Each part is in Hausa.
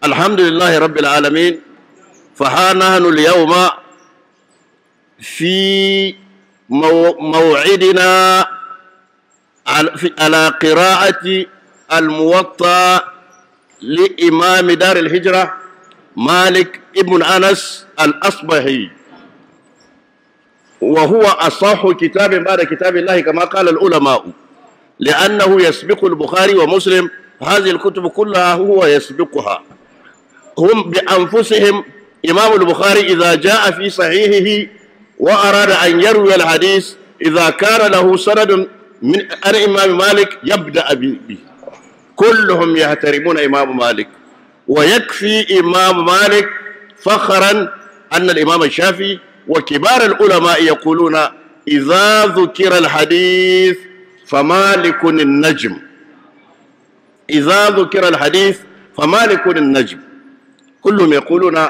الحمد لله رب العالمين. فها نحن اليوم في موعدنا على قراءة الموطأ لإمام دار الهجرة مالك ابن أنس الأصبهي، وهو أصح كتاب بعد كتاب الله كما قال العلماء، لأنه يسبق البخاري ومسلم. هذه الكتب كلها هو يسبقها. هم بأنفسهم إمام البخاري إذا جاء في صحيحه وأراد أن يروي الحديث إذا كان له سند من الإمام مالك يبدأ به. كلهم يحترمون إمام مالك، ويكفي إمام مالك فخرا أن الإمام الشافعي وكبار العلماء يقولون إذا ذكر الحديث فمالك النجم، إذا ذكر الحديث فمالك النجم. كلهم يقولون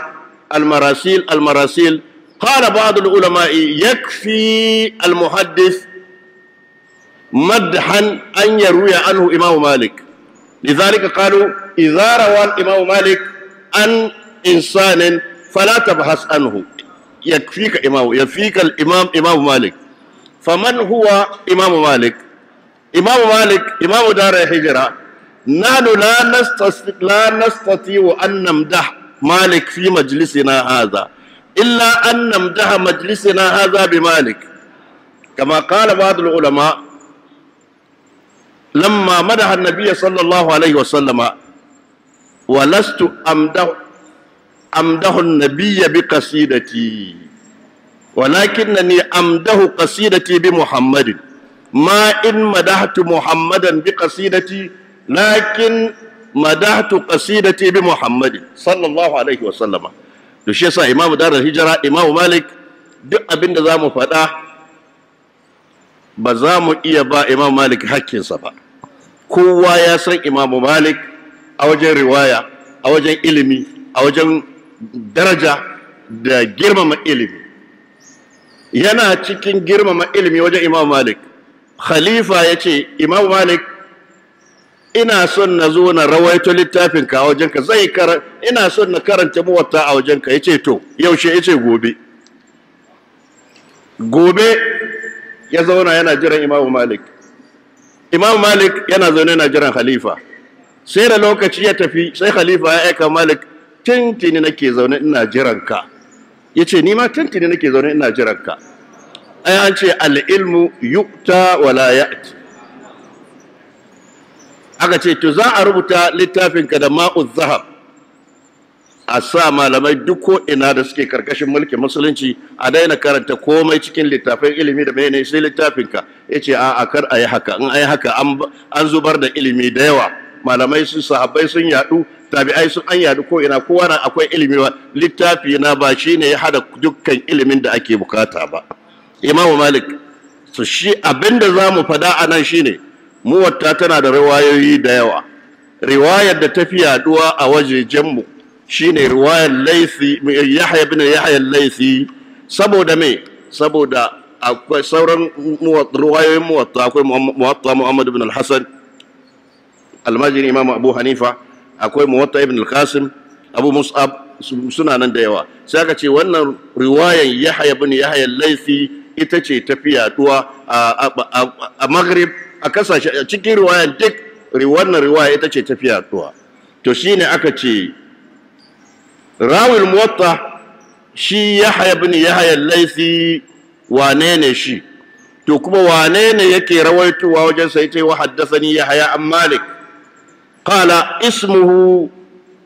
المراسيل المراسيل. قال بعض العلماء يكفي المحدث مدحا أن يروي عنه إمام مالك، لذلك قالوا إذا روى الإمام مالك عن إنسان فلا تبحث عنه، يكفيك الإمام مالك. فمن هو إمام مالك؟ إمام مالك إمام دار الهجرة. نحن لا نستطيع أن نمدح مالك في مجلسنا هذا إلا أن نمدح مجلسنا هذا بمالك، كما قال بعض العلماء لما مدح النبي صلى الله عليه وسلم: ولست أمدح النبي بقصيدتي ولكنني أمدح قصيدتي بمحمد، ما إن مدحت محمدا بقصيدتي لكن مدحت قصيدتي بمحمد صلى الله عليه وسلم. to shi yasa imamu darul hijira imamu malik duk abinda zamu faɗa ba za mu iya ba imamu malik hakkinsa ba. Kowa ya san imamu malik a wajen riwaya, a wajen ilimi, a wajen daraja da girmama ilimi. Yana cikin girmama ilimi wajen imamu malik. Khalifa ya ce imamu malik, ina son na zo na rawaito littafinka a wajenka, ina son na karanta muwatta a wajenka. Ya ce to yaushe? ya ce gobe. Gobe ya zauna yana jiran imamu malik. Imamu malik yana zaune yana jiran khalifa. Sai da lokaci ya tafi, sai khalifa ya aika malik, tintini nake zaune ina jiranka. Ya ce ni ma tintini nake zaune ina jiranka. Ai an ce al-ilmu yu'ta wala ya'ti. Aka ce to za a rubuta littafinka da ma'uz zahab, a sa malamai duk ko ina da suke karkashin mulkin musulunci a daina karanta komai cikin littafin ilimi da mene sai littafinka. Ya ce a kar a yi haka, in a yi haka an zubar da ilimi da yawa. Malamai sun sahabbai sun yadu, tabi'ai sun an yadu ko ina, kowa na akwai ilimi ba. Littafi na ba shi ne ya hada dukkan ilimin da ake bukata ba. Imamu Malik, so shi abinda za mu fada a nan shine muwatta tana da riwayoyi da yawa. Riwayar da tafi yaduwa a wajejenmu shine riwayar Laythi, Yahya bin Yahya al-Laythi. Saboda me? Saboda akwai sauran riwayoyin muwatta, akwai muwatta Muhammad ibn al-Hasan almajiri Imam Abu Hanifa, akwai muwatta ibn al-Qasim, Abu Mus'ab, suna nan da yawa. Sai aka ce wannan riwayar Yahya bin Yahya al-Laythi ita ce tafi yaduwa a Maghrib, a kasashe cikin riwayar duk wannan riwaya ita ce tafiya tuwa. To shine aka ce rawil muwatta shi Yahya ibn Yahya al-Laythi wane ne shi? To kuma wane ne yake rawaitowa wajen sai ce wa haddathani Yahya an Malik qala ismuhu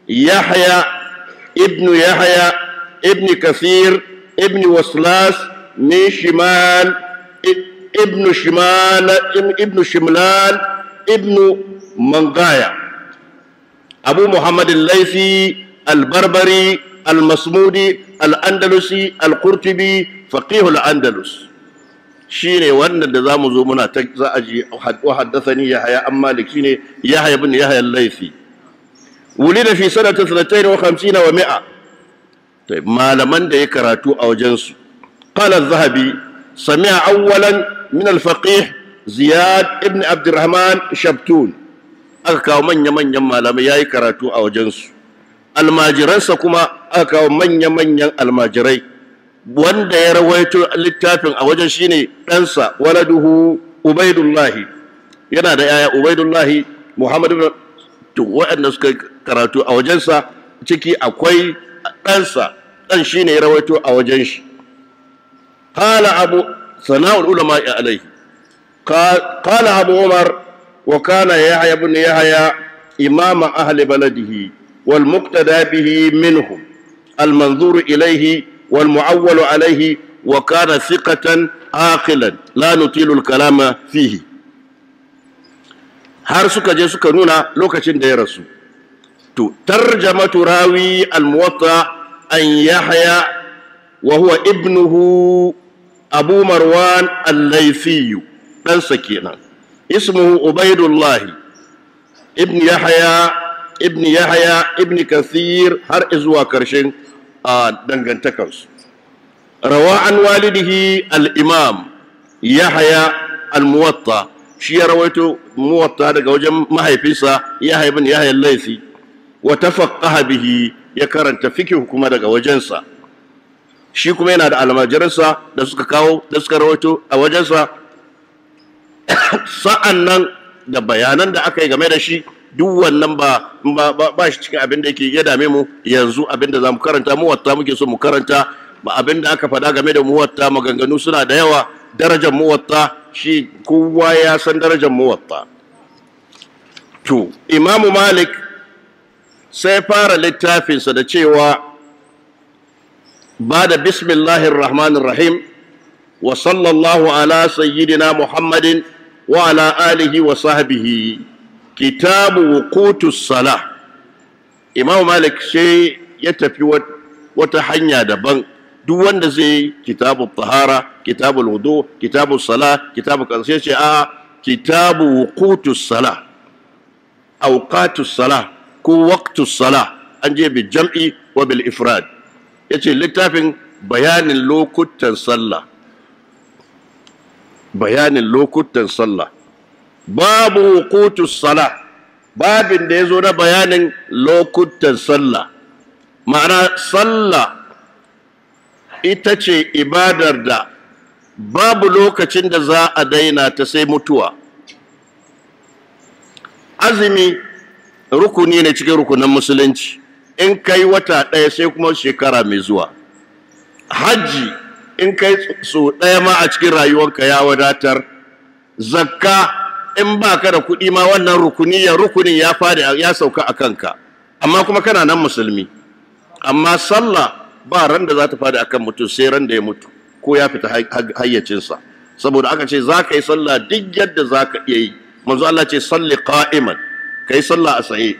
Yahya ibn Kathir ibn Waslas min Shimal ابن شملال ابن منغايا أبو محمد الليثي البربري المصمودي الأندلسي القرطبي فقيه الأندلس. شيني وانا دزام زومنا تجزأجي وحدثني يحيى عن مالك شيني يحيى بن يحيى الليثي. ولد في سنة 52 و100. طيب ما لمن ده يكراتو أو جنس. قال الذهبي سمع أولا من الفقيه زياد ابن عبد الرحمن شبتون aka kawo manya-manyan malamai yayi karatu a wajensu. Almajiransa kuma aka kawo manya-manyan almajirai. Wanda ya rawaito littafin a wajen shine ɗansa waladuhu Ubaidullahi, yana da yaya Ubaidullahi Muhammad ibn, to waɗanda suka karatu a wajensa ciki akwai ɗansa, ɗan shine ya rawaito a wajen shi. Qala abu sana'ul ulama alaihi, qala Abu Umar wa kana Yahya ibn Yahya imama ahli baladihi wal muqtada bihi minhum al manzur ilayhi wal mu'awwal alayhi wa kana thiqatan aqilan la nutilu al kalama fihi. Har suka je suka nuna lokacin da ya rasu. To tarjamatu rawi al muwatta an Yahya wa huwa ibnuhu Abu Marwan al-Laythi, ɗansa kenan. Ismuhu Ubaidullah ibn Yahya ibn Kathir har zuwa karshen dangantakarsu. Rawa an walidihi al-Imam Yahya al-Muwatta, shi ya rawaito Muwatta daga wajen mahaifinsa Yahya ibn Yahya al-Laythi, wa tafaqqaha bihi, ya karanta fiqh kuma daga wajensa. Shi kuma yana da almajiransa da suka kawo da suka rawaito a wajensa. Sa'an nan da bayanan da aka yi game da shi, duk wannan ba shi cikin abin da yake ya dame mu yanzu. Abin da za mu karanta Muwatta muke so mu karanta, ba abin da aka faɗa game da Muwatta, maganganu suna da yawa. Darajar Muwatta shi kowa ya san darajar Muwatta. To Imamu Malik sai fara littafinsa da cewa بعد بسم الله الرحمن الرحيم وصلى الله على سيدنا محمد وعلى آله وصحبه كتاب وقوت الصلاة. إمام مالك شيء يتفي وتحنيا دبن دوان زي كتاب الطهارة، كتاب الوضوء، كتاب الصلاة، كتاب كنسية كتاب وقوت الصلاة، أوقات الصلاة، كو وقت الصلاة، أنجي بالجمع وبالإفراد. yace littafin bayanin lokutan sallah, bayanin lokutan sallah. Babu wuqutus salah, babin da yazo na bayanin lokutan sallah. Ma'ana sallah ita ce ibadar da babu lokacin da za a daina ta sai mutuwa. Azumi rukuni ne cikin rukunan musulunci, in kai wata ɗaya sai kuma shekara mai zuwa. Hajji in kai so ɗaya ma a cikin rayuwarka ya wadatar. Zakka in baka da kuɗi ma wannan rukunin ya fadi ya sauka a kanka, amma kuma kana nan musulmi. Amma sallah ba ran da za ta fadi akan mutum sai ran da ya mutu ko ya fita hayyacinsa. Saboda aka ce za ka yi sallah duk yadda za ka iya yi. Manzo Allah ce salli qa'iman, ka yi sallah a tsaye.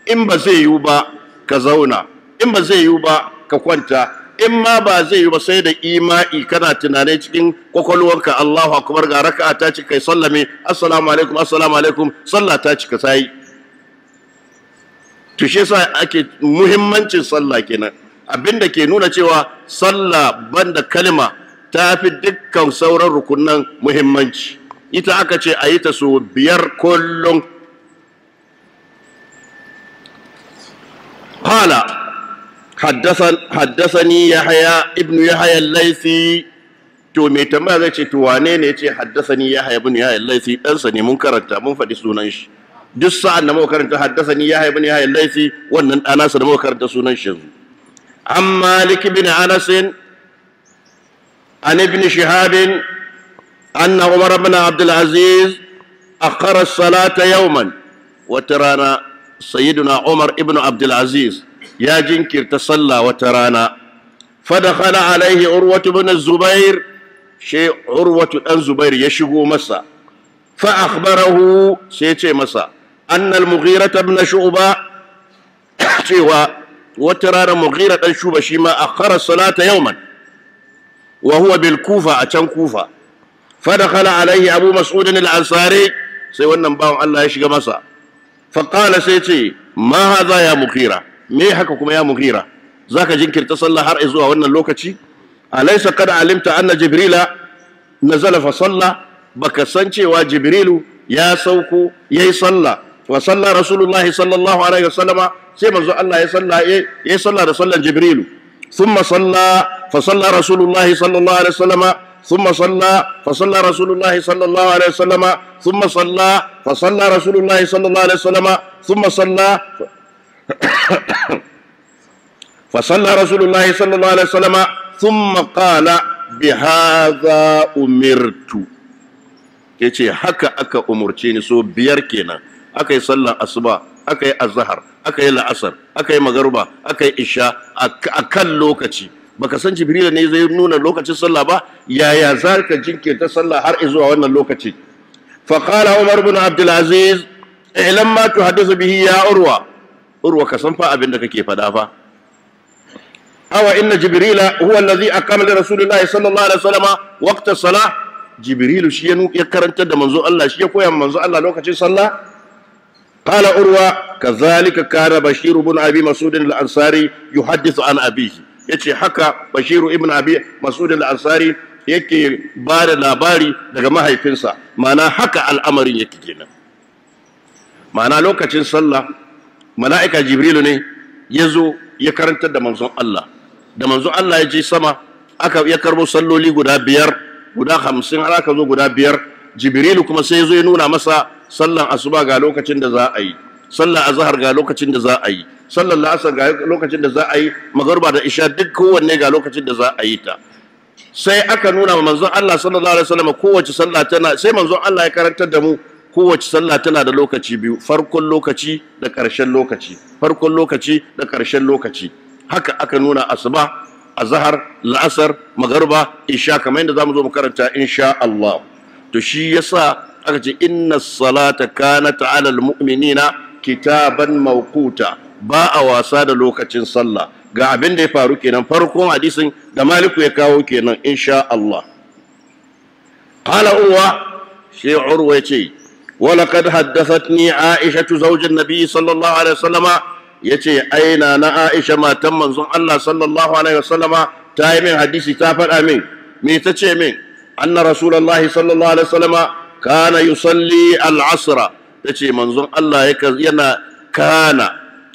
In ba zai yiwu ba ka zauna, in ba zai yiwu ba ka kwanta, in ma ba zai yiwu ba sai da imani kana tunane cikin kwakwalwarka Allahu akbar, ga raka'a ta cika, kai sallame assalamu alaikum assalamu alaikum, sallah ta cika sai. To shi yasa ake muhimmancin sallah kenan, abinda ke nuna cewa sallah banda kalma ta fi dukkan sauran rukunan muhimmanci. Ita aka ce a yi ta so 5 kullum. قال حدثني يحيى ابن يحيى الليثي. to me tambaya zai ce to wane ne yace haddathani Yahya ibn Yahya al-Laythi? Dan sa ne, mun karanta, mun faɗi sunan shi. Duk sa'an da muka karanta haddathani Yahya ibn Yahya al-Laythi, wannan dana sa da muka karanta sunan shi. An Malik ibn Anas an ibn Shihab anna Umar ibn Abdul Aziz akhara as-salata yawman. Watarana sayyiduna Umar ibn Abdul Aziz ya jinkirta sallah wata rana. Fadakhala alaihi Urwatu ibn Zubair, shi Urwatu dan Zubair ya shigo masa. Fa akhbarahu, sai ce masa anna al-Mughira ibn Shu'ba, cewa wata rana Mughira dan Shu'ba shi ma akhara salata yawman wa huwa bil Kufa, a can Kufa. Fadakhala alaihi Abu Mas'ud al-Ansari, sai wannan bawan Allah ya shiga masa. Faƙala sai ce ma haza ya Mughira, me haka kuma ya Mughira, zaka jinkirta sallah har zuwa wannan lokaci? Alaysa qad alimta anna Jibrila nazala fa salla, baka san cewa Jibrilu ya sauko yayi sallah وصلى رسول الله صلى الله عليه وسلم سيما الله يصلى رسول جبريل ثم صلى فصلى رسول الله صلى الله عليه وسلم ثم صلى فصلى رسول الله صلى الله عليه وسلم ثم صلى فصلى رسول الله صلى الله عليه وسلم ثم صلى فصلى رسول الله صلى الله عليه وسلم ثم قال بهذا أمرت yace haka aka umurce ni so biyar kenan aka yi sallar asuba aka yi azhar aka yi la'asar aka yi magruba aka yi isha akan lokaci baka san jibril ne zai nuna lokacin sallah ba yaya zaka jinkirta sallah har zuwa wannan lokaci fa qala umar ibn abdul aziz ilam ma tuhaddithu bihi ya urwa ka san fa abin da kake fada fa awa inna jibrila huwa alladhi aqama li rasulillahi sallallahu alaihi wasallam waqta salah jibrilu shi ya karantar da manzo Allah shi ya koya manzo Allah lokacin sallah qala urwa kazalika kana bashir ibn abi mas'ud al-ansari yuhaddithu an abihi yace haka bashir ibn abi mas'ud al-ansari yake ba da labari daga mahaifinsa ma'ana haka al'amarin yake kenan ma'ana lokacin sallah mala'ika jibrilu ne yazo ya karantar da manzon Allah da manzon Allah ya je sama ya karbo salloli guda 50 har aka zo guda 5 jibrilu kuma sai yazo ya nuna masa sallan asuba ga lokacin da za a yi sallar azhar ga lokacin da za a yi sallar la'asar ga lokacin da za a yi magruba da isha duk kowanne ga lokacin da za a yi ta sai aka nuna manzon Allah sallallahu alaihi wasallam kowace sallah tana sai manzon Allah ya karantar da mu kowace sallah tana da lokaci biyu farkon lokaci da ƙarshen lokaci farkon lokaci da ƙarshen lokaci haka aka nuna asuba azhar la'asar magruba isha kamar yadda zamu zo mu karanta insha Allah to shi yasa aka ce inna salata kanat 'alal mu'minina kitaban mawquta ba a wasa da lokacin sallah ga abin da ya faru kenan farkon hadisin da Maliku ya kawo kenan insha Allah qala urwa shi urwa yace ولقد حدثتني عائشة زوج النبي صلى الله عليه وسلم yace aina na Aisha matan manzon Allah sallallahu alaihi wasallama ta yi min hadisi ta faɗa min me tace min anna rasulullahi sallallahu alaihi wasallama kana yusalli al-asr tace manzon Allah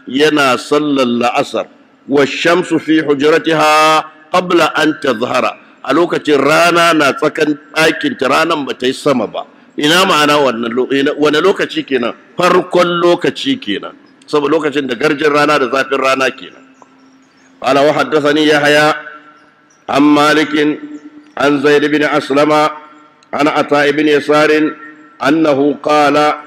yana sallar al-asr wash-shamsu fi hujratiha qabla an tadhhara a lokacin rana na tsakan ɗakin ta ranan ba ta yi sama ba ina ma'ana wannan lokaci kenan farkon lokaci kenan saboda lokacin da garjin rana da zafin rana kenan qala wa haddathani yahya an malik an zaid ibn aslama an ata ibn yasar annahu qala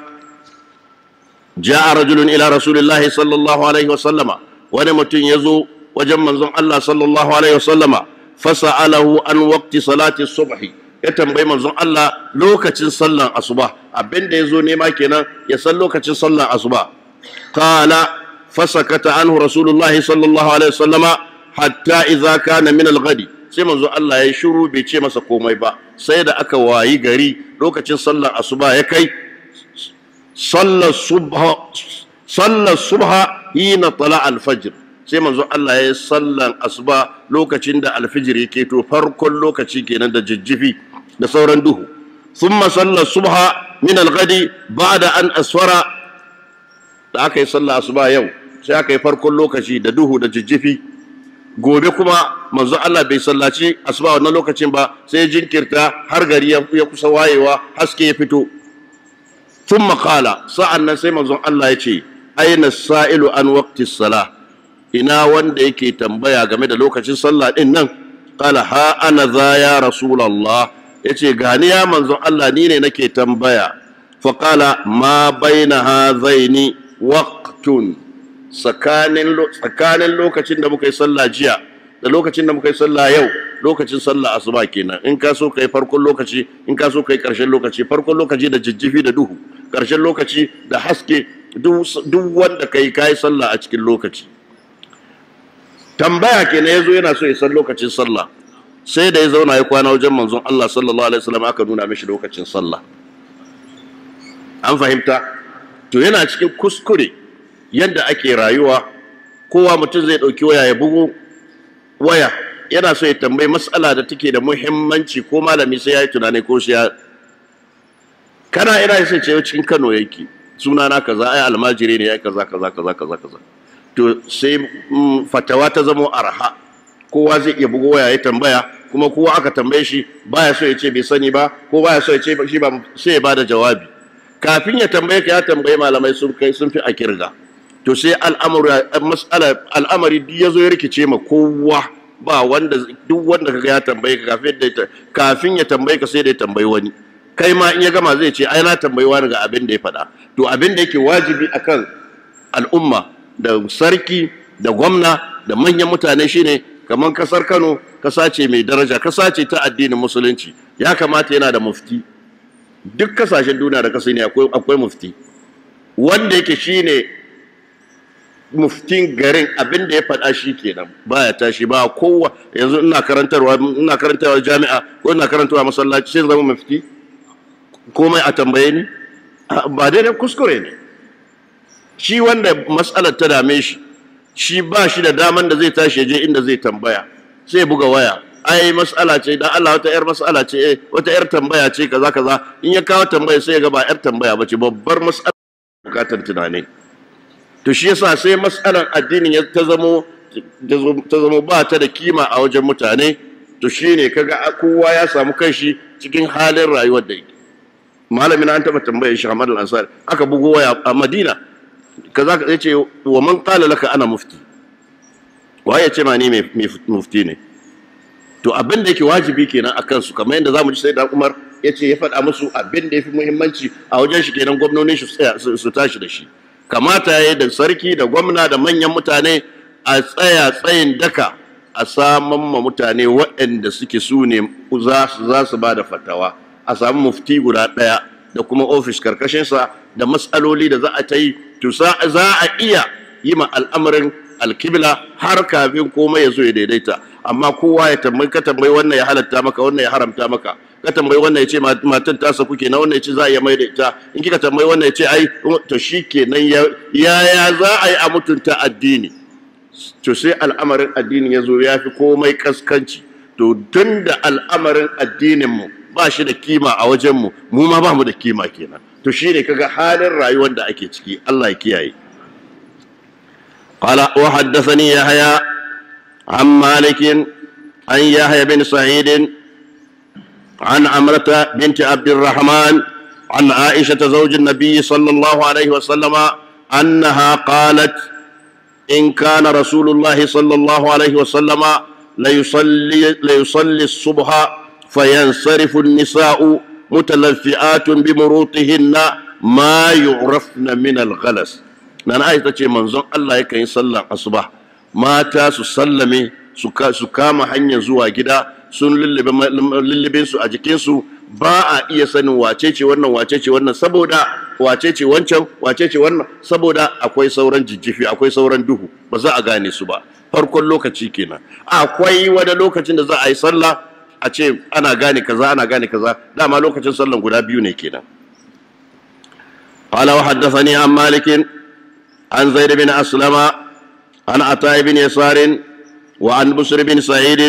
jaa rajulun ila rasulillahi sallallahu alaihi wasallama wani mutum yazo wajen manzon Allah sallallahu alaihi wasallama fasa'alahu an waqti salati subhi ya tambayi manzon Allah lokacin sallan asuba abinda yazo nema kenan ya san lokacin sallan asuba qala fasakata anhu rasulullahi sallallahu alaihi wasallama hatta idza kana min al-ghadi sai manzon Allah ya shiru bai ce masa komai ba sai da aka wayi gari lokacin sallan asuba ya kai sallar subha hina tala al-fajr sai manzon Allah ya sallan asuba lokacin da al-fajr yake to farkon lokaci kenan da jijjifi da sauran duhu thumma salla subha min al-ghadi ba'da an asfara da aka yi sallah asuba yau sai aka yi farkon lokaci da duhu da jijjifi gobe kuma manzo Allah bai sallaci asuba wannan lokacin ba sai jinkirta har gari ya kusa wayewa haske ya fito thumma qala sa'annan sai manzo Allah ya ce aina sa'ilu an waqti salah ina wanda yake tambaya game da lokacin sallah din nan qala ha ana za ya rasulullah yace gani ya manzo Allah ni ne nake tambaya fa qala ma baina hazaini waqtun tsakanin lokacin da muka yi sallah jiya da lokacin da muka yi sallah yau lokacin sallah asuba kenan in ka so kai farkon lokaci in ka so kai karshen lokaci farkon lokaci da jijjifi da duhu karshen lokaci da haske duk wanda kai sallah a cikin lokaci tambaya kenan yazo yana so ya san lokacin sallah sai da ya zauna ya kwana wajen manzon Allah sallallahu alaihi wasallam aka nuna mishi lokacin sallah an fahimta to yana cikin kuskure yadda ake rayuwa kowa mutum zai dauki waya ya bugu waya yana so ya tambayi mas'ala da take da muhimmanci ko malami sai ya yi tunani ko sai ya kana ina sai ce cikin Kano yake sunana kaza ai almajiri ne ai kaza kaza kaza kaza kaza to sai fatawa ta zama arha, kowa zai iya bugo waya ya tambaya, kuma kowa aka tambaye shi baya so ya ce bai sani ba ko baya so ya ce shi ba, sai ya bada jawabi. Kafin ya tambaye ka ya tambaye malamai sun fi a kirga. To sai al'amari duk ya zo ya rikice ma kowa, ba wanda duk wanda kaga ya tambaye ka kafin ya tambaye ka sai da ya tambayi wani, kai ma in ya gama zai ce ai na tambayi wani ga abin da ya faɗa. To abin da yake wajibi akan al'umma da sarki da gwamna da manyan mutane shine, kamar kasar Kano kasa ce mai daraja, kasa ce ta addinin musulunci, ya kamata yana da mufti. Duk kasashen duniya da kasa ne akwai mufti wanda yake shine muftin garin, abin da ya faɗa shi kenan baya tashi ba kowa. Yanzu ina karantarwa jami'a ko ina karantarwa masallaci sai zama mufti komai a tambaye ni? Ba daidai, kuskure ne. Shi wanda mas'alar ta dame shi ba shi da daman da zai tashi je inda zai tambaya, sai buga waya, ai mas'ala ce dan Allah, wata yar mas'ala ce, wata yar tambaya ce kaza kaza. In ya kawo tambaya sai ya ga ba yar tambaya bace, babbar mas'ala bukatar tunani. To shi yasa sai mas'alan addinin ya ta zamo ba ta da kima a wajen mutane. To shine kaga kowa ya samu kanshi cikin halin rayuwar da yake. Malamin an taba tambaye shi Ahmad al-Ansari, aka bugo waya a Madina kaza ka yace wa man qala laka ana mufti, waye ce ma ni mai mufti ne? To abin da yake wajibi kenan akan su, kamar yadda zamu ji sai da Umar yace ya faɗa musu abin da yafi muhimmanci a wajen shi kenan gwamnonin shi su tashi da shi. Kamata yayi da sarki da gwamna da manyan mutane a tsaya tsayin daka a saman ma mutane waɗanda suke su ne za su ba da fatawa, a samu mufti guda ɗaya da kuma ofis karkashinsa da matsaloli da za a ta yi. To za a iya yi ma al'amarin alkibla har kafin komai ya zo ya daidaita. Amma kowa ya tambayi, ka tambayi wannan ya halatta maka, wannan ya haramta maka, ka tambayi wannan ya ce matan tasa kuke na, wannan ya ce za a iya mai da ita, in kika tambayi wannan ya ce ai, to shi kenan yaya za a yi a mutunta addini? To sai al'amarin addini ya zo ya fi komai kaskanci. To tun da al'amarin addininmu ba shi da kima a wajenmu, mu ma ba mu da kima kenan. To shi ne kaga halin rayuwar da ake ciki. Allah ya kiyaye. Qala wa haddathani Yahya an Malik an Yahya bin Sa'id an Amrata bint Abdurrahman an Aisha zawj an-nabi sallallahu alayhi wa sallama annaha qalat in kana Rasulullah sallallahu alayhi wa sallama la yusalli as-subha فينصرف النساء متلفئات بمروطهن ما يعرفن من الغلس. نانا آية تشي منزون الله يكاين صلى الصبح ما تاسو سلمي سكاما حنيا زوا جدا sun lullubin su a jikinsu, ba a iya sanin wacece wannan saboda wacece wancan wacece wannan, saboda akwai sauran jijjifi, akwai sauran duhu, ba za a gane su ba. Farkon lokaci kenan. Akwai wani lokacin da za a yi sallah a ce ana gane kaza ana gane kaza, dama lokacin sallan guda biyu ne kenan. Qala wa haddathani an Malik an Zaid bin Aslama an Ata bin Yasar wa an Busr bin Sa'id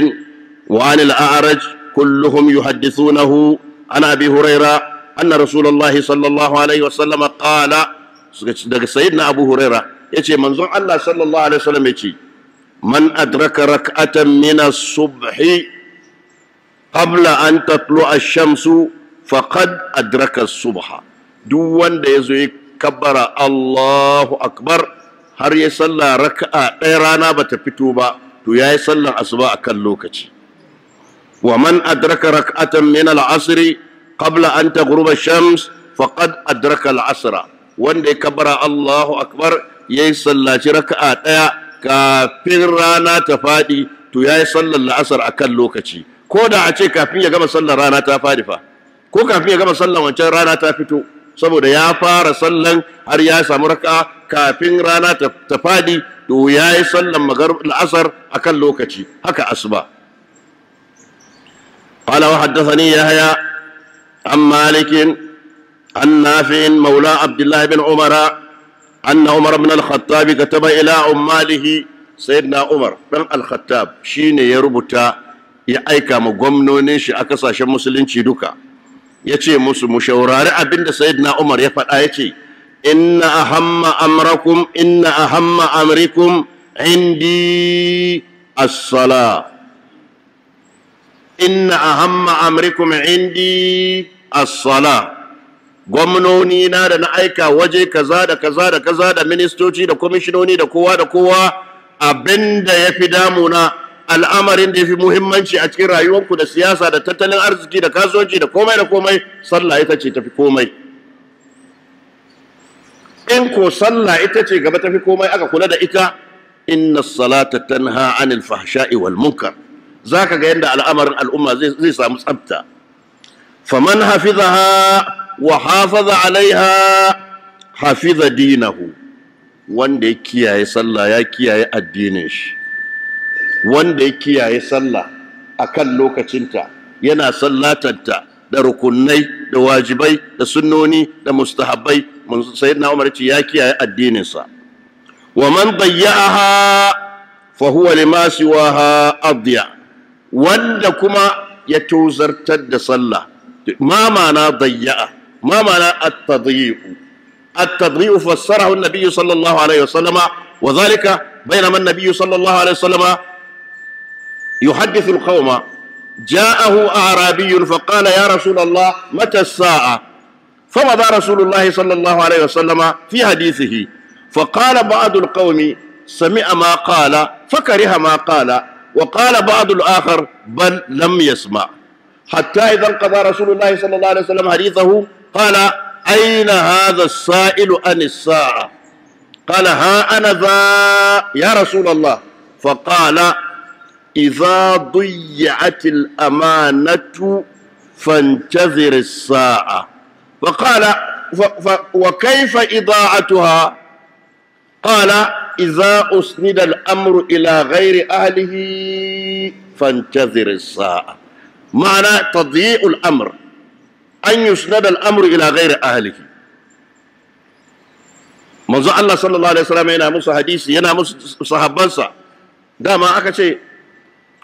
wa an al-A'raj kulluhum yuhaddithunahu an Abi Hurairah anna Rasulullah sallallahu alaihi wasallam qala, daga sayyidina Abu Hurairah yace manzon Allah sallallahu alaihi wasallam yace man adraka rak'atan min as-subhi qabla an tatlu'a ash-shamsu faqad adraka as-subha. Duk wanda yazo ya kabbara Allahu akbar har ya salla raka'a ɗaya rana bata fito ba, to yayi sallan asuba akan lokaci. Wa man adraka rak'atan min al-'asr qabla an taghruba ash-shams faqad adraka al-'asra. Wanda ya kabbara Allahu akbar yayi sallaci raka'a ɗaya kafin rana ta fadi, to yayi sallan la'asar akan lokaci. Ko da a ce kafin ya gama sallar rana ta fadi fa, ko kafin ya gama sallar wancan rana ta fito, saboda ya fara sallan har ya samu raka'a kafin rana ta fadi, to ya yi sallan magharib al'asar akan lokaci. Haka asuba. Qala wa haddathani Yahya an Malik an Nafi' mawla Abdullah bin Umar anna Umar ibn al-Khattab kataba ila ummalihi. Sayyidina Umar dan al-Khattab shine ya rubuta, ya aika ma gwamnonin shi a kasashen musulunci duka, ya ce musu mu shaurari abinda sayyidina Umar ya faɗa. Ya ce inna ahamma amrikum indi as-salah. Inna ahamma amrikum indi as-salah. Gwamnoni na da na aika waje kaza da kaza da kaza da ministoci da kwamishinoni da kowa da kowa, abinda ya fi damuna, al'amarin da ya fi muhimmanci a cikin rayuwarku da siyasa da tattalin arziki da kasuwanci da komai da komai, sallah ita ce tafi komai. In ko sallah ita ce gaba tafi komai aka kula da ita, inna salata tanha anil fahsha'i wal munkar. Zaka ga yadda al'amarin al'umma zai samu tsafta. Faman hafizaha wa hafaza alaiha hafiza dinahu. Wanda ya kiyaye sallah ya kiyaye addinin shi. Wanda ya kiyaye sallah akan lokacinta, yana sallatanta da rukunai da wajibai da sunnoni da mustahabbai, sayyidina Umar ce ya kiyaye addininsa. Wa man dayya'aha fa huwa lima siwaha adya. Wanda kuma ya tozartar da sallah, ma ma'ana dayya'a, ما معنى التضييع؟ التضييع فسره النبي صلى الله عليه وسلم، وذلك بينما النبي صلى الله عليه وسلم يحدث القوم جاءه أعرابي فقال يا رسول الله متى الساعة؟ فمضى رسول الله صلى الله عليه وسلم في حديثه، فقال بعض القوم سمع ما قال فكره ما قال، وقال بعض الآخر بل لم يسمع، حتى إذا انقضى رسول الله صلى الله عليه وسلم حديثه قال أين هذا السائل عن الساعة؟ قال ها أنا ذا يا رسول الله. فقال إذا ضيعت الأمانة فانتظر الساعة. فقال وكيف إضاعتها؟ قال إذا أسند الأمر إلى غير أهله فانتظر الساعة. معنى تضييع الأمر أن يسند الأمر إلى غير أهله. منذ الله صلى الله عليه وسلم yana musu hadisi, yana musu sahabbansa, dama aka ce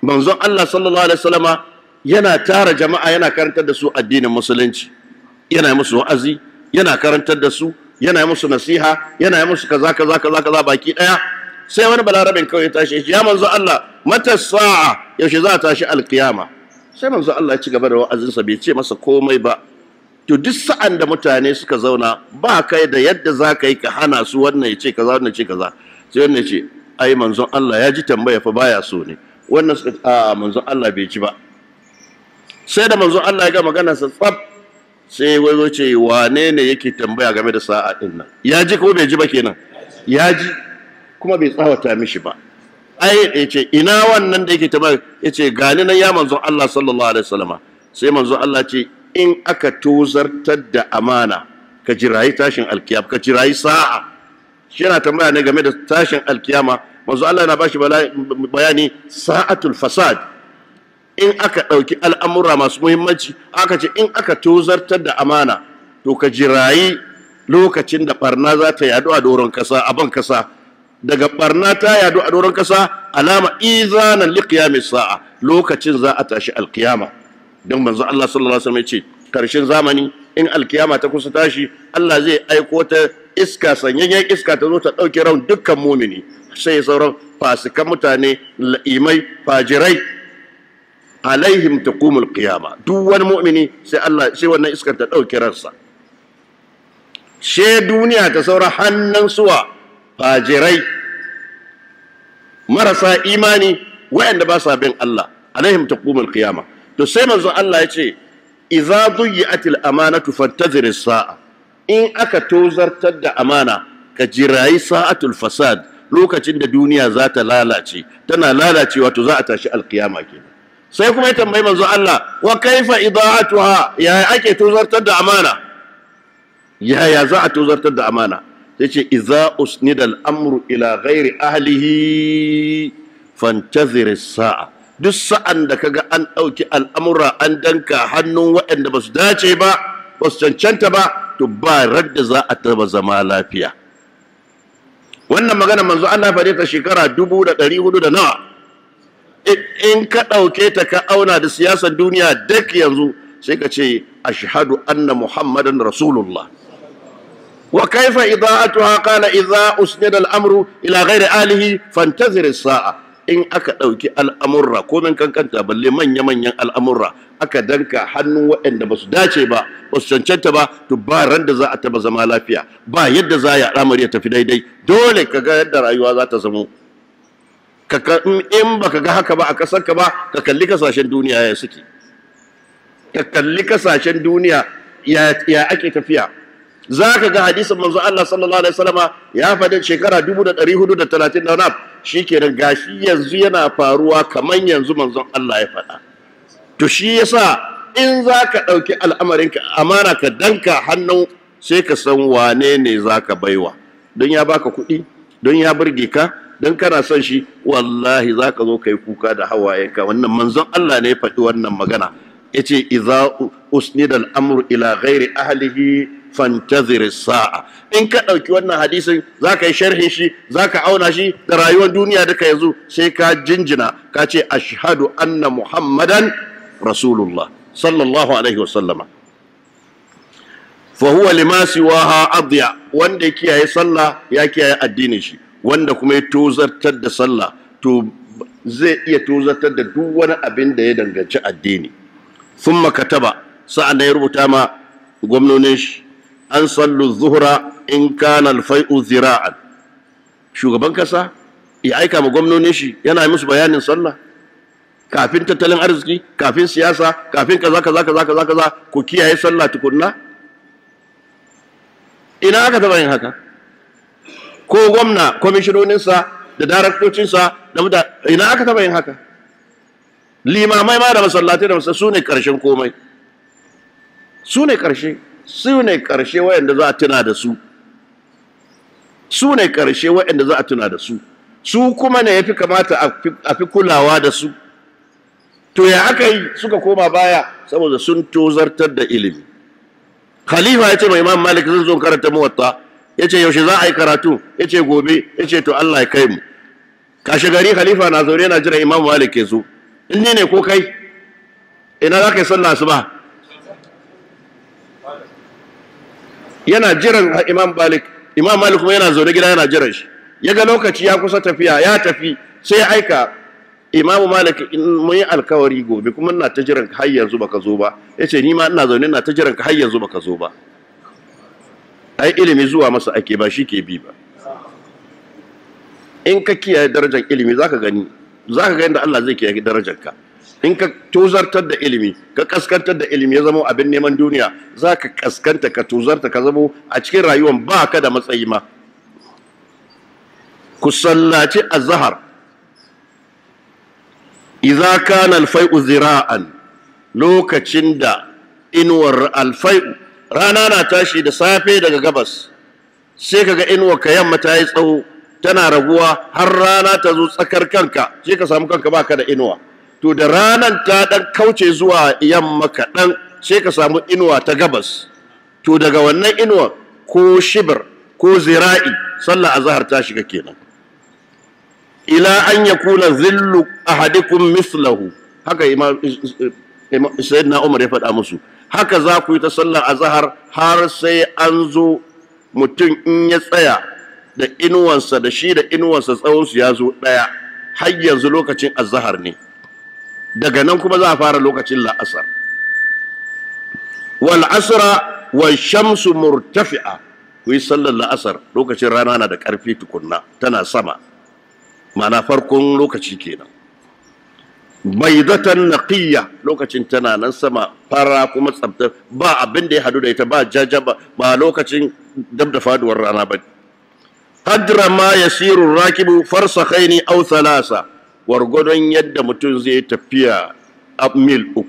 manzon Allah sallallahu alaihi wasallam yana tara jama'a, yana karantar da su addinin musulunci, yana musu wa'azi, yana karantar da su, yana musu nasiha, yana musu kaza baki daya. Sai wani balarabin kawai ya tashi, ya manzon Allah mata sa'a, yaushe za ta tashi alkiyama? Sai manzo Allah ya ci gaba da wa'azinsa, bai ce masa komai ba. To duk sa'an da mutane suka zauna, ba kai da yadda za ka yi ka hana su, wannan ya ce kaza, wannan ce kaza. Sai wannan ya ce ai manzon Allah ya ji tambaya fa baya so ne. Wannan suka manzon Allah bai ji ba. Sai da manzon Allah ya ga maganar sa tsaf, sai wai ce wane ne yake tambaya game da sa'a din nan? Ya ji ko bai ji ba kenan? Ya ji kuma bai tsawata mishi ba. Ai ya ce ina wannan da yake tambaya? Ya ce gani nan ya manzon Allah sallallahu alaihi wasallama. Sai manzon Allah ce in aka tozartar da amana, ka jirayi tashin alkiyama, ka jirayi sa'a. Shi yana tambaya ne game da tashin alkiyama. Manzon Allah yana bashi bayani sa'atul fasad. In aka ɗauki al'amura masu muhimmanci, aka ce in aka tozartar da amana, to ka jirayi lokacin da barna za ta yadu a doron kasa, a ban kasa. Daga barna ta yadu a doron kasa, alama izanan liqiyamis sa'a, lokacin za a tashi alkiyama. Don manzo Allah sallallahu alaihi wasallam ya ce karshen zamani in alkiyama ta kusa tashi, Allah zai aiko ta iska, sanyayyen iska ta zo ta dauke ran dukkan mumini, sai sauran fasikan mutane, la'imai, fajirai, alaihim taqumul qiyama. Duk wani mu'mini sai Allah, sai wannan iskar ta dauke ransa. She duniya ta saura hannun suwa fajirai, marasa imani, wayanda ba sa bin Allah, alaihim taqumul qiyama. To sai manzo Allah ya ce idza duyi'atil amanatu fantazir as-sa'a. In aka tozartar da amana, ka jirayi sa'atul fasad, lokacin da duniya za ta lalace, tana lalacewa to za a tashi alkiyama kenan. Sai kuma ya tambayi manzo Allah wa kaifa ida'atuha, ya ake tozartar da amana? Yaya za a tozartar da amana? Sai ce idza usnida al-amru ila ghairi ahlihi fantazir as-sa'a. Duk sa'an da kaga an ɗauki al'amura an danka hannun waɗanda ba su dace ba, ba su cancanta ba, to ba radda za a taba zama lafiya. Wannan magana manzo Allah faɗe ta shekara 1400 da nawa. In ka ɗauke ta ka auna da siyasar duniya duk yanzu, sai ka ce ashhadu anna Muhammadan Rasulullah. وكيف إضاءتها؟ قال إذا أسند الأمر إلى غير آله فانتظر الساعة. إن أكدوك الأمر كومن كان كنت بل من يمن الأمر أكدنك حنو وإن بس داشي با بس شنشنت با تبارن دزا أتبا زمالا فيها با يد زايا الأمر يتفدي دي دولي كغا يدر أيوا ذات زمو إن بك غاك با أكسك با ككلك ساشن دنيا يا سكي ككلك ساشن دنيا يا أكي تفيها. za ka ga hadisin manzo Allah sallallahu alaihi wasallama ya faɗi shekara 1430 da wani shikenan gashi yanzu yana faruwa kaman yanzu manzon Allah ya faɗa. To shi yasa in za ka ɗauki al'amarinka amana ka danka hannu sai ka san wane ne za ka baiwa, don ya baka kuɗi, don ya burge ka, don kana son shi, wallahi za ka zo ka yi kuka da hawayenka. Wannan manzon Allah ne ya faɗi wannan magana, ya ce idza usnida al'amru ila ghairi ahlihi fantazir sa'a. In ka ɗauki wannan hadisin za ka yi sharhin shi, za ka auna shi da rayuwar duniya duka yanzu, sai ka jinjina ka ce ashhadu anna muhammadan rasulullah sallallahu alaihi wasallama. fa huwa lima siwaha adya, wanda ya kiyaye sallah ya kiyaye addinin shi, wanda kuma ya tozartar da sallah to zai iya tozartar da duk wani abin da ya danganci addini. thumma kataba, sa'an ya rubuta ma gwamnonin shi an sallu zuhura in kana alfai'u zira'an. Shugaban kasa ya aika ma gwamnonin shi yana musu bayanin sallah kafin tattalin arziki, kafin siyasa, kafin kaza kaza kaza kaza kaza, ku kiyaye sallah tukunna. Ina aka taba yin haka? Ko gwamna, kwamishinoninsa da daraktocinsa da ina aka taba yin haka? Limamai ma da masallatai da su ne karshen komai, su ne karshe wayanda za a tuna da su, su ne karshe wayanda za a tuna da su, su kuma ne yafi kamata a fi kulawa da su. To ya aka yi suka koma baya? Saboda sun tozartar da ilimi. Khalifa ya ce mai Imam Malik zan zo karanta Muwatta, ya ce yaushe za a yi karatu, ya ce gobe, ya ce to Allah ya kai mu. Kashe gari Khalifa na zaune yana jira Imam Malik ya zo. In ne ko kai ina za ka yi sallah asuba? Yana jiran Imam Malik kuma yana zaune gida yana jiran shi. Ya ga lokaci ya kusa tafiya, ya tafi, sai ya aika Imam Malik, mun yi alkawari gobe kuma ina ta jiran ka har yanzu baka zo ba. Yace ni ma ina zaune ina ta jiran ka har yanzu baka zo ba. Ai ilimi zuwa masa ake ba shi ke bi ba. In ka kiyaye darajar ilimi zaka ga yadda Allah zai kiyaye darajar ka. In ka tozartar da ilimi, ka kaskantar da ilimi ya zama abin neman duniya, za ka kaskanta, ka tozarta, ka zama a cikin rayuwan ba ka da matsayi ma. Ku sallaci azhar idza kana alfai'u zira'an, lokacin da inuwar alfai'u, rana na tashi da safe daga gabas, sai kaga inuwar ka yamma ta yi tsawo, tana raguwa har rana ta zo tsakar kanka, sai ka samu kanka baka da inuwa. To da ranan ta dan kauce zuwa yamma kaɗan, sai ka samu inuwa ta gabas. To daga wannan inuwa ko shibir ko zira'i, sallah azhar ta shiga kenan. Ila an yakuna zillu ahadikum mislahu, haka imam sayyidina Umar ya faɗa musu, haka za ku yi ta sallar azhar har sai an zo mutum in ya tsaya da inuwansa da shi da inuwansa tsawonsu ya zo ɗaya, har yanzu lokacin azhar ne. Daga nan kuma za a fara lokacin la'asar. Wal asra wal shamsu murtafi'a, ku yi sallar la'asar lokacin rana na da ƙarfi tukunna, tana sama, ma'ana farkon lokaci kenan. Baydatan naqiyya, lokacin tana nan sama fara kuma tsabta, ba abin da ya hadu da ita, ba jaja, ba lokacin dab da faduwar rana ba. Qadra ma yasiru rakibu farsakhaini aw thalasa, wargwadon yadda mutum zai tafiya mil 3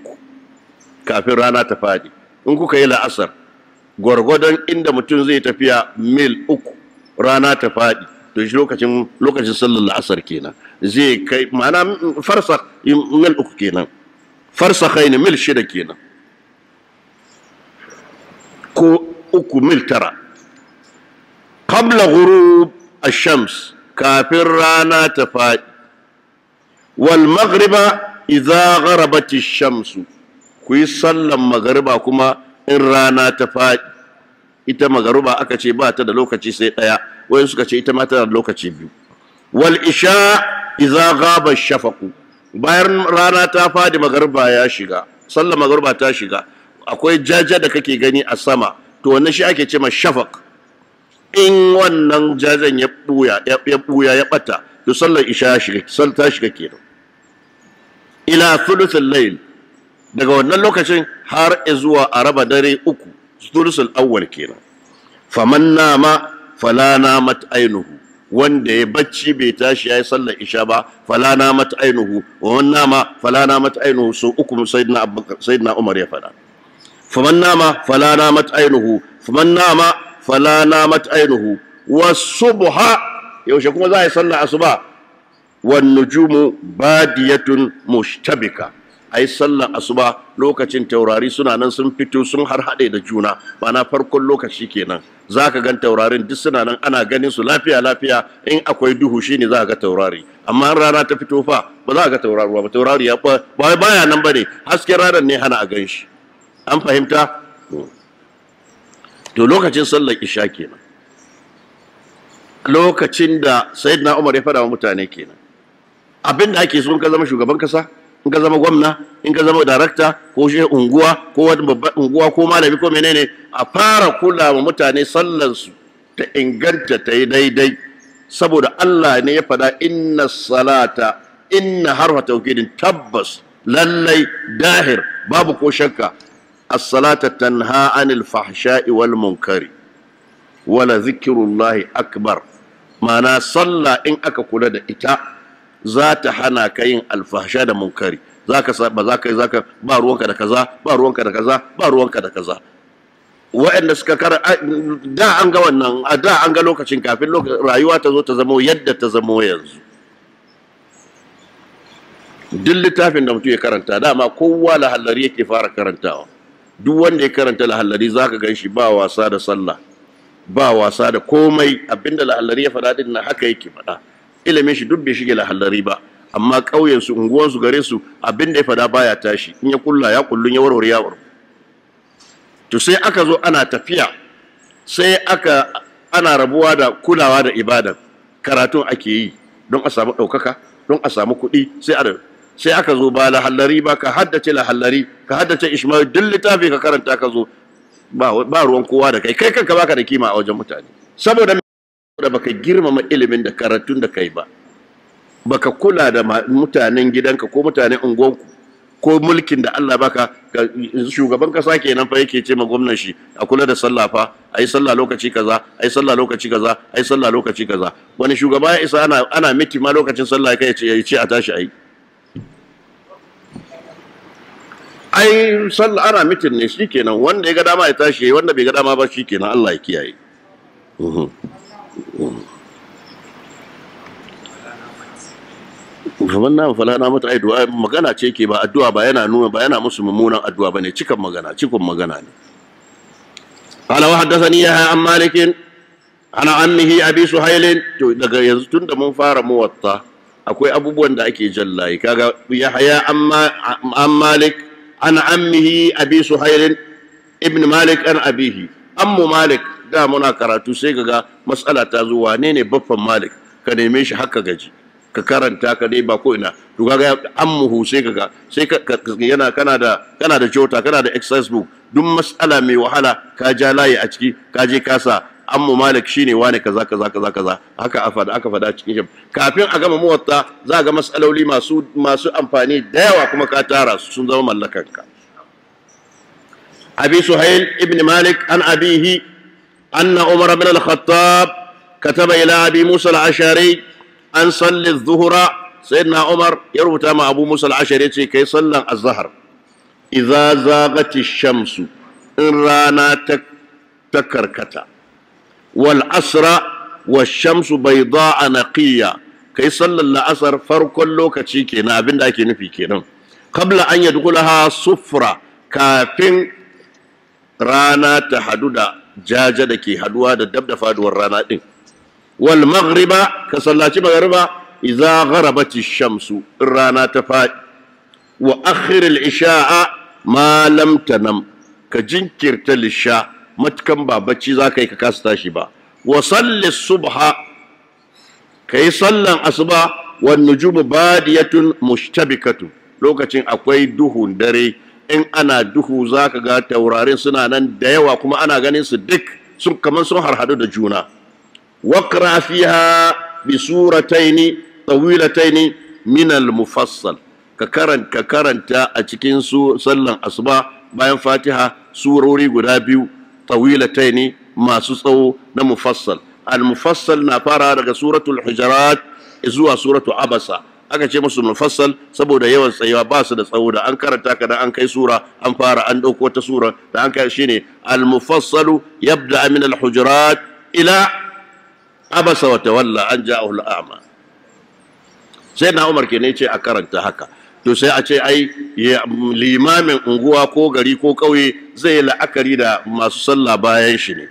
kafin rana ta fadi. In kuka yi la'asar, gwargwadon inda mutum zai tafiya mil 3 rana ta fadi, to shi lokacin sallar la'asar kenan zai kai, ma'ana farsa mil 3 kenan, farsakhaini mil 6 kenan, ko 3 mil 9 qabla ghurub ash-shams, kafin rana ta fadi. Wal maghriba idza gharabat ash-shams, ku yi sallan magriba kuma in rana ta fadi. ita magaruba aka ce ba ta da lokaci sai daya, wayan suka ce ita ma tana da lokaci biyu. Wal isha idza ghaba shafaqu, bayan rana ta fadi magaruba ya shiga, sallar magaruba ta shiga, akwai jaja da kake gani a sama, to wannan shi ake ce ma shafaq. In wannan jajan ya buya ya bata, to sallar isha ya shiga, sallar ta shiga kenan. Ila thuluthil layl, daga wannan lokacin har zuwa araba dare uku, thuluthul awwal kenan. Faman nama fala namat ainuhu, wanda ya bacci bai tashi yayi sallar isha ba, fala namat ainuhu, wa man nama fala namat ainuhu, so uku sayyidina Umar ya fada. Faman nama fala namat ainuhu, faman nama fala namat ainuhu, was-subha, yaushe kuma za a yi sallar asuba, wan nujumu badiyatun mushtabika, ai sallar asuba lokacin taurari suna nan sun fito sun har hade da juna, bana farkon lokaci kenan, zaka gan taurarin duk suna nan ana ganin su lafiya lafiya, in akwai duhu shine za ga taurari, amma rana ta fito fa ba za ga tauraruwa ba, taurari ya baya nan bane, hasken ranar ne hana a gan shi. An fahimta? To lokacin sallar isha kenan, lokacin da sayyidina Umar ya fada wa mutane kenan. Abinda ake so, in ka zama shugaban kasa, in ka zama gwamna, in ka zama darakta ko shi unguwa ko wani babban unguwa ko malami ko menene, a fara kula wa mutane sallar su ta inganta ta yi daidai, saboda Allah ne ya fada inna salata, inna harfa tawkidin, tabbas lallai dahir babu ko shakka, as-salata tanha anil fahsha'i wal munkari wala zikrullahi akbar. Ma'ana sallah in aka kula da ita za ta hana ka yin alfahsha da munkari, ba ruwanka da kaza, ba ruwanka da kaza, ba ruwanka da kaza. Waɗanda suka da an ga wannan, a da an ga lokacin kafin rayuwa ta zo ta zamo yadda ta zamo yanzu. Duk littafin da mutum ya karanta, dama kowa lahallari yake fara karantawa. Duk wanda ya karanta lahallari zaka gan shi ba wasa da sallah, ba wasa da komai. Abinda lahallari ya faɗa din nan haka yake faɗa. Ilimin shi duk bai shige lahallari ba, amma ƙauyen su, unguwan su, gare su, abinda ya faɗa baya tashi, in ya kulla ya kullun, ya warware ya warware. To sai aka zo ana tafiya, sai ana rabuwa da kulawa da ibadan, karatun ake yi don a samu ɗaukaka, don a samu kuɗi, sai aka zo ba lahallari ba, ka haddace lahallari, ka haddace Ishmael, duk littafi ka karanta ka zo ba ruwan kowa da kai kanka baka da kima a wajen mutane, saboda baka girmama ilimin da karatun da kai ba, baka kula da mutanen gidanka ko mutanen unguwanku ko mulkin da Allah baka. Shugaban kasa kenan fa yake ce ma gwamnan shi a kula da sallah fa, ayi sallah lokaci kaza, ayi sallah lokaci kaza, ayi sallah lokaci kaza. Wani shugaba ya isa ana miti ma lokacin sallah kai ya ce a tashi ayi. Ai sallah ana mitin ne shikenan, wanda ya ga dama ya tashi, wanda bai ga dama ba shikenan, Allah ya kiyaye. Wannan falana mata addu'a magana ce ke, ba addu'a ba, yana nuna ba yana musu mummunan addu'a bane, cikon magana ne. Qala wa haddathani ya an Malik ana ammihi Abi Suhail. To daga yanzu tunda mun fara muwatta akwai abubuwan da ake jallaye, kaga Yahya an Malik ana ammihi Abi Suhail ibn Malik an abihi. Ammu Malik, da muna karatu sai kaga mas'ala ta zo, wane ne baffan Malik, ka neme shi haka gaji, ka karanta ka dai ba ko ina. To kaga ammuhu sai kaga yana kana da jota, kana da exercise book, duk mas'ala mai wahala ka ja layi a ciki, ka je kasa ammu Malik shine wane kaza haka aka fada cikin shi. Kafin a gama muwatta za ga mas'aloli masu amfani da yawa kuma ka tara su sun zama mallakanka. Abi Suhail ibn Malik an abihi anna Umar bin al-Khattab kataba ila Abi Musa al-Ashari an salli adh-dhuhra. Sayyidina Umar ya rubuta ma Abu Musa al-Ashari ce kai sallan az-zahr idza zagati ash-shamsu, in rana ta karkata, wal asra wash-shamsu bayda'a naqiya, kai sallan la'asar farkon lokaci kenan, abinda ake nufi kenan, qabla an yadkhulaha sufra, kafin rana ta hadu da jaja da ke haduwa da dab da faduwar rana din. Wal maghriba, ka sallaci maghriba idza gharabati shamsu, rana ta fadi. Wa akhir al isha'a ma lam tanam, ka jinkirta lisha matukan ba bacci za ka yi ka kasa tashi ba. Wa salli subha, ka yi sallan asuba, wan nujumu badiyatun mushtabikatu, lokacin akwai duhun dare. In ana duhu za ka ga taurarin suna nan da yawa kuma ana ganin su duk kamar sun harhadu da juna. Waqra fiha bi surataini tawilataini min al-mufassal, ka karanta a cikin sallan asuba bayan Fatiha surori guda biyu tawilataini masu tsawo na mufassal. Al-mufassal na fara daga suratul hujurat zuwa suratu abasa. Aka ce musu mufassal saboda yawan tsayawa, ba su da tsawo, da an karanta ka da an kai sura an fara an dauko ta sura da an kai shine al-mufassalu yabda min al-hujurat ila abasa wa tawalla an ja'ahu al-a'ma. Sai na Umar kenan ce a karanta haka. To sai a ce ai limamin unguwa ko gari ko kauye zai la'akari da masu sallah bayan shi ne.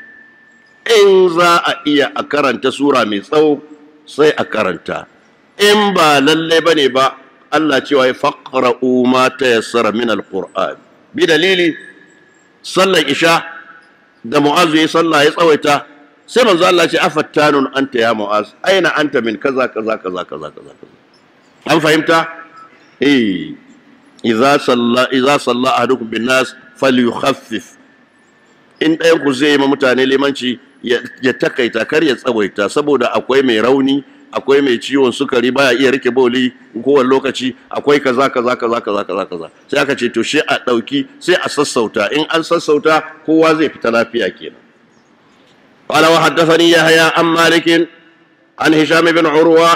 In za a iya a karanta sura mai tsawo sai a karanta, in ba lalle bane ba, Allah cewa ya faqra'u ma tayassara min alquran. Bi dalili sallar isha da Mu'az ya sallah ya tsawaita, sai manzo Allah ce afattanun anta ya Mu'az, aina anta min kaza kaza kaza kaza kaza. An fahimta? Idza salla ahadukum bin nas falyukhaffif. In ɗayan ku zai yi ma mutane limanci ya takaita, kar ya tsawaita, saboda akwai mai rauni, akwai mai ciwon sukari baya iya rike boli kowane lokaci, akwai kaza kaza kaza kaza kaza kaza. Sai aka ce to shi a dauki, sai a sassauta, in an sassauta kowa zai fita lafiya kenan. Qala wa haddathani Yahya an Malik an Hisham ibn Urwa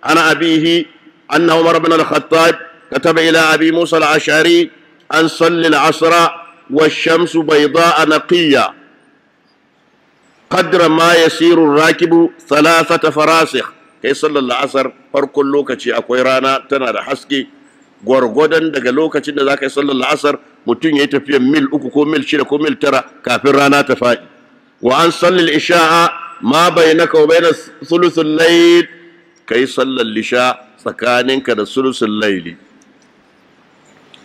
an abihi anna Umar ibn al-Khattab kataba ila Abi Musa al-Ash'ari an salli al-'asra والشمس بيضاء نقية قدر ما يسير الراكب 3 فراسخ. kai sallar la'asar farkon lokaci akwai rana tana da haske gwargwadon daga lokacin da za ka yi sallar la'asar mutum ya yi tafiyan mil 3 ko mil 6 ko mil 9 kafin rana ta faɗi. Wa an sallar isha'a ma bainaka wa baina thuluthul layl, kai sallar lisha tsakaninka da thuluthul layli.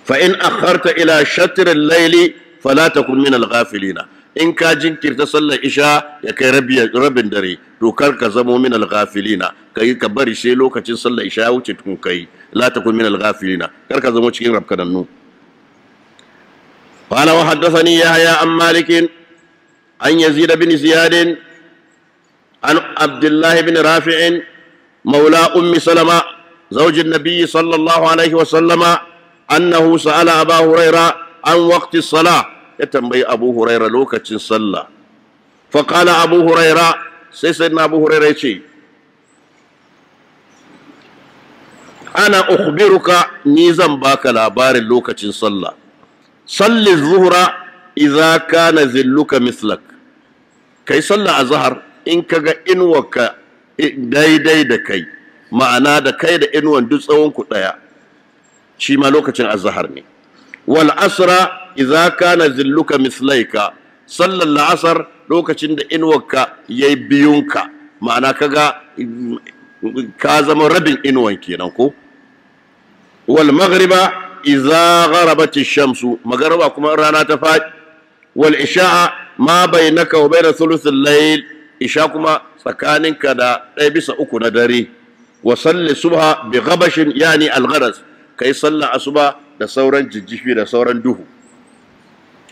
Fa in akharta ila shatr al-layli fala takun min al-ghafilina, in ka jinkirta sallar isha ya kai rabin dare to kar ka zamo min al-ghafilina, kai ka bari sai lokacin sallar isha ya wuce tukun kai. La takun min al-ghafilina, kar ka zamo cikin rabkanannu. Qala wa haddathani Yahya an Malik an Yazid bin Ziyad an Abdullah bin Rafi' مولى أم سلمة زوج النبي صلى الله عليه وسلم أنه سأل أبا هريرة عن وقت الصلاة، يتنبي أبو هريرة لوكة صلى، فقال أبو هريرة سيدنا أبو هريرة يشي أنا أخبرك نيزم باك لابار لوكة صلى، صل الظهر إذا كان ذلك مثلك، كي صلى الظهر إنك إنوك daidai da kai, ma'ana da kai da inuwan duk tsawon ku daya, shi ma lokacin azhar ne. Wal asra idza kana zilluka mislaika, sallal asar lokacin da inuwarka yayi biyunka, ma'ana kaga ka zama rabin inuwan kenan ko. Wal maghriba idza gharabat ash-shamsu, maghriba kuma rana ta fadi. Wal isha'a ma bainaka wa bain thuluthil layl, isha kuma tsakaninka da 1/3 na dare. Wa salli subha bi ghabashin yani al-gharas, kai sallah asuba da sauran jijjifi da sauran duhu.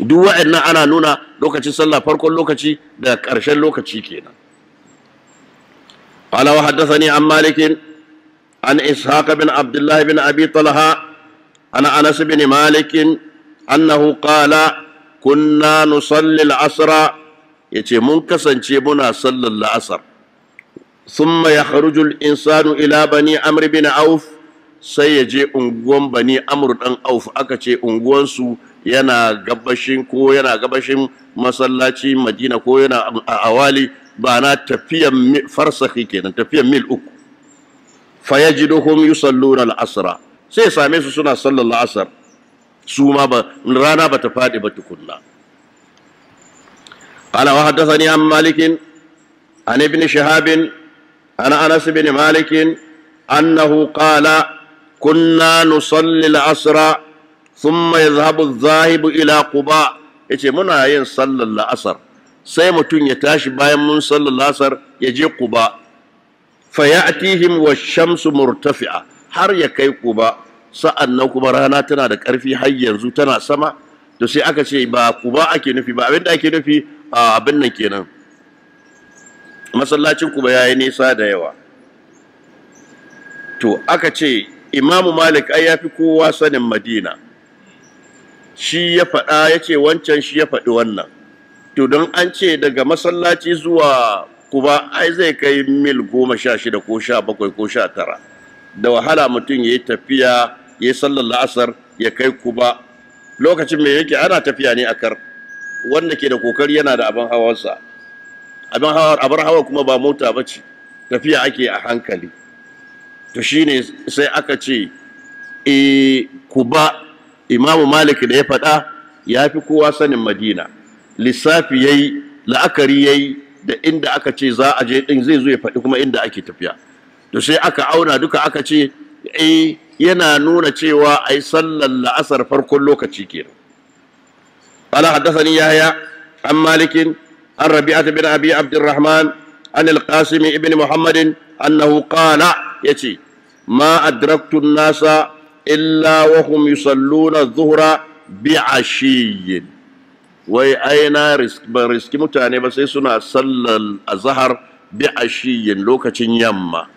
Duk wa'annan ana nuna lokacin sallah farkon lokaci da ƙarshen lokaci kenan. Qala wa haddathani an Malik an Ishaq bin Abdullah bin Abi Talha an Anas bin Malik annahu qala kunna nusalli al-asra, yace mun kasance muna sallar la'asar. Thumma yakhruju al-insanu ila bani Amr bin Auf, sai yaje unguwan bani Amr dan Auf, aka ce unguwan su yana gabashin masallaci Madina ko yana a awali, ba na tafiyan farsakhi kenan, tafiyan mil 3. Fayajiduhum yusalluna al-asra, sai same su suna sallar la'asar, su ma ba rana bata fadi ba tukunna. قال وحدثني عن مالك عن ابن شهاب عن أنس بن مالك أنه قال كنا نصلي العصر ثم يذهب الذاهب إلى قباء، yace muna yin sallar la'asar sai mutum ya tashi bayan mun sallar lasar ya je Quba fa ya'tihim wash-shamsu murtafi'a har ya kai Quba, sa'annan kuma rana tana da ƙarfi har yanzu tana sama. To sai aka ce ba Quba ake nufi ba, abinda ake nufi abin nan kenan, masallacin Quba yayi nisa da yawa. To aka ce Imamu Malik ai yafi kowa sanin Madina, shi ya faɗa, ya ce wancan shi ya faɗi wannan. To don an ce daga masallaci zuwa Quba ai zai kai mil 16 ko 17 ko 19, da wahala mutum ya yi tafiya ya yi sallar la'asar ya kai Quba. Lokacin mai yake ana tafiya ne a kar, wanda ke da kokari yana da abin hawansa, abin hawa kuma ba mota ba ce, tafiya ake a hankali. To shine sai aka ce Quba, Imamu Malik da ya faɗa ya fi kowa sanin Madina, lissafi yayi, la'akari yayi da inda aka ce za a je din, zai zo ya faɗi kuma inda ake tafiya. To sai aka auna duka aka ce yana nuna cewa ai sallar la'asar farkon lokaci kenan. Qala haddathani Yahya an Malik an Rabi'ah bin Abi Abdurrahman an al-Qasim ibn Muhammad annahu qala, yace ma adraktu an-nasa illa wa hum yusalluna adh-dhuhra bi'ashiyyin. Wai aina riski mutane ba sai suna sallar azhar bi'ashiyyin, lokacin yamma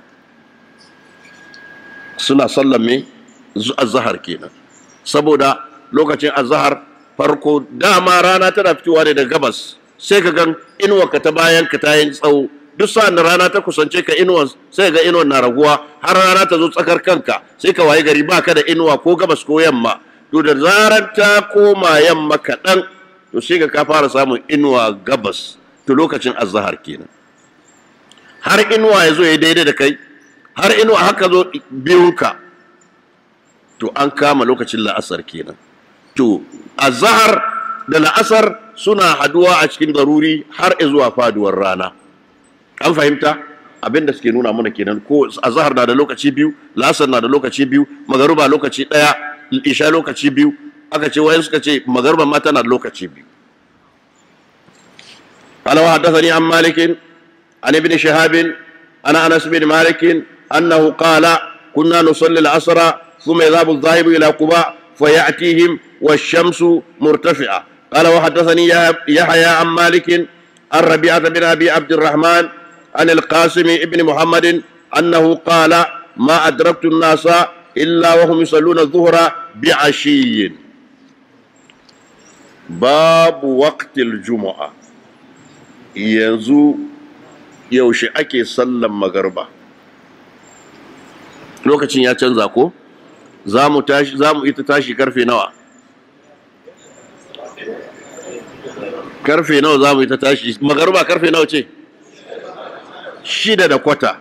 suna sallar me azhar kenan. Saboda lokacin azhar farko dama rana tana fitowa ne daga gabas, sai ka gan inuwarka ta bayan ka ta yin tsawo, duk sa'an da rana ta kusance ka inuwan sai ga inuwan na raguwa har rana ta zo tsakar kanka, sai ka waye gari baka da inuwa ko gabas ko yamma. To da zarar ta koma yamma kaɗan, to sai ka fara samun inuwa gabas, to lokacin azhar kenan. Har inuwa ya zo ya daidai da kai, har inuwa haka zo biyunka, to an kama lokacin la'asar kenan. To azhar da la'asar suna haduwa a cikin daruri har zuwa faduwar rana. An fahimta abin da suke nuna mana kenan, ko azhar na da lokaci biyu, la'asar na da lokaci biyu, magruba lokaci daya, isha lokaci biyu. Aka ce wayan suka ce magruba ma tana da lokaci biyu. قال وحدثني عن مالك عن ابن شهاب عن انس بن مالك انه قال كنا نصلي العصر ثم يذهب الذاهب الى قباء فياتيهم والشمس مرتفعه. قال وحدثني يحيى عن مالك عن ربيعه بن ابي عبد الرحمن عن القاسم بن محمد انه قال ما ادركت الناس الا وهم يصلون الظهر بعشي. باب وقت الجمعه. yanzu yaushe ake sallan magarba? Lokacin ya canza ko? Za mu ita tashi karfe nawa? Karfe nawa za mu ita tashi? Magarba karfe nawa ce? 6:15.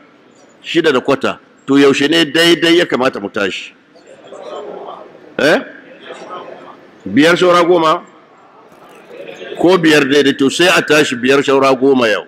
6:15. To yaushe ne daidai ya kamata mu tashi? 5:10? Ko 5 daidai? To sai a tashi 5:10 yau.